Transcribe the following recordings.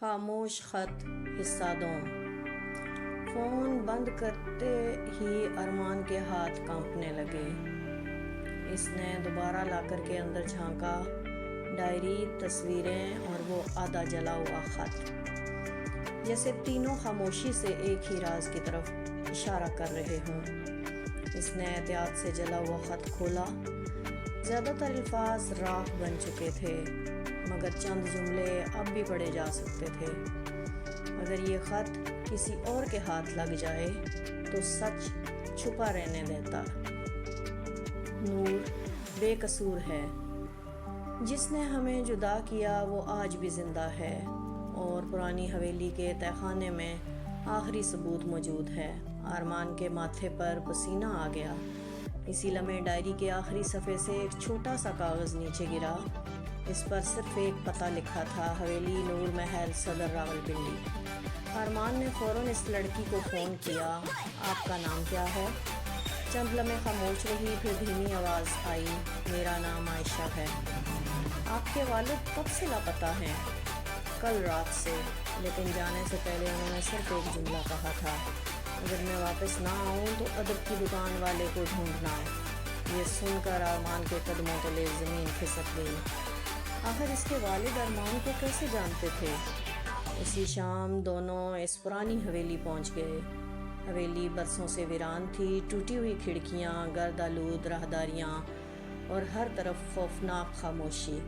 خاموش خط حصہ دوم۔ فون بند کرتے ہی ارمان کے ہاتھ کانپنے لگے۔ اس نے دوبارہ لاکر کے اندر جھانکا، ڈائری، تصویریں اور وہ آدھا جلا ہوا خط، جیسے تینوں خاموشی سے ایک ہی راز کی طرف اشارہ کر رہے ہوں۔ اس نے احتیاط سے جلا ہوا خط کھولا۔ زیادہ تر الفاظ راکھ بن چکے تھے، مگر چند جملے اب بھی پڑھے جا سکتے تھے۔ اگر یہ خط کسی اور کے ہاتھ لگ جائے تو سچ چھپا رہنے دیتا۔ نور بے قصور ہے۔ جس نے ہمیں جدا کیا وہ آج بھی زندہ ہے اور پرانی حویلی کے تہہ خانے میں آخری ثبوت موجود ہے۔ ارمان کے ماتھے پر پسینہ آ گیا۔ اسی لمحے ڈائری کے آخری صفحے سے ایک چھوٹا سا کاغذ نیچے گرا۔ اس پر صرف ایک پتہ لکھا تھا، حویلی نور محل، صدر راولپنڈی۔ ارمان نے فوراً اس لڑکی کو فون کیا۔ آپ کا نام کیا ہے؟ چند لمحے خاموش رہی، پھر دھیمی آواز آئی، میرا نام عائشہ ہے۔ آپ کے والد کب سے لاپتہ ہیں؟ کل رات سے، لیکن جانے سے پہلے انہوں نے صرف ایک جملہ کہا تھا، اگر میں واپس نہ آؤں تو ادب کی دکان والے کو ڈھونڈنا۔ یہ سن کر ارمان کے قدموں تلے زمین کھسک گئی۔ آخر اس کے والد ارمان کو کیسے جانتے تھے؟ اسی شام دونوں اس پرانی حویلی پہنچ گئے۔ حویلی برسوں سے ویران تھی، ٹوٹی ہوئی کھڑکیاں، گرد آلود راہداریاں اور ہر طرف خوفناک خاموشی۔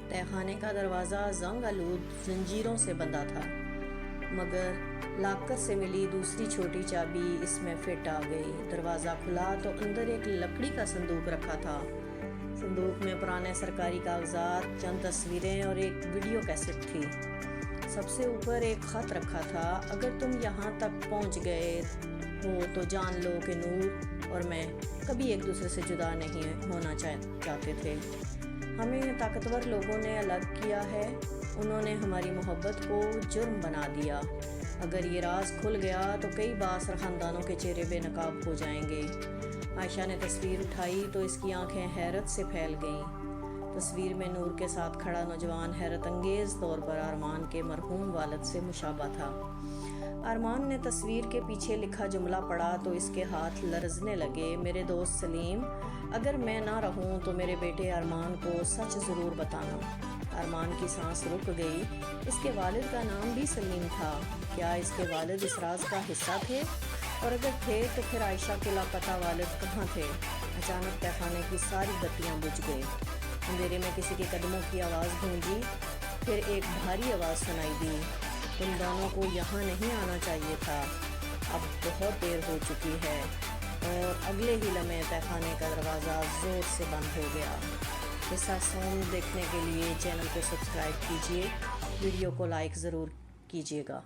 تہہ خانے کا دروازہ زنگ آلود زنجیروں سے بندھا تھا، مگر لاکر سے ملی دوسری چھوٹی چابی اس میں فٹ آ گئی۔ دروازہ کھلا تو اندر ایک لکڑی کا صندوق رکھا تھا۔ صندوق میں پرانے سرکاری کاغذات، چند تصویریں اور ایک ویڈیو کیسٹ تھی۔ سب سے اوپر ایک خط رکھا تھا، اگر تم یہاں تک پہنچ گئے ہو تو جان لو کہ نور اور میں کبھی ایک دوسرے سے جدا نہیں ہونا چاہتے تھے۔ ہمیں طاقتور لوگوں نے الگ کیا ہے، انہوں نے ہماری محبت کو جرم بنا دیا۔ اگر یہ راز کھل گیا تو کئی بااثر خاندانوں کے چہرے بے نقاب ہو جائیں گے۔ عائشہ نے تصویر اٹھائی تو اس کی آنکھیں حیرت سے پھیل گئیں۔ تصویر میں نور کے ساتھ کھڑا نوجوان حیرت انگیز طور پر ارمان کے مرحوم والد سے مشابہ تھا۔ ارمان نے تصویر کے پیچھے لکھا جملہ پڑھا تو اس کے ہاتھ لرزنے لگے، میرے دوست سلیم، اگر میں نہ رہوں تو میرے بیٹے ارمان کو سچ ضرور بتانا۔ ارمان کی سانس رک گئی۔ اس کے والد کا نام بھی سلیم تھا۔ کیا اس کے والد اس راز کا حصہ تھے؟ اور اگر تھے تو پھر عائشہ کے لاپتہ والد کہاں تھے؟ اچانک تہہ خانے کی ساری بتیاں بجھ گئی۔ اندھیرے میں کسی کے قدموں کی آواز گونجی، پھر ایک بھاری آواز سنائی دی، تم دونوں کو یہاں نہیں آنا چاہیے تھا، اب بہت دیر ہو چکی ہے۔ اور اگلے ہی لمحے تہہ خانے کا دروازہ زور سے بند ہو گیا۔ حصہ سوم دیکھنے کے لیے چینل کو سبسکرائب کیجیے، ویڈیو کو لائک ضرور کیجیے گا۔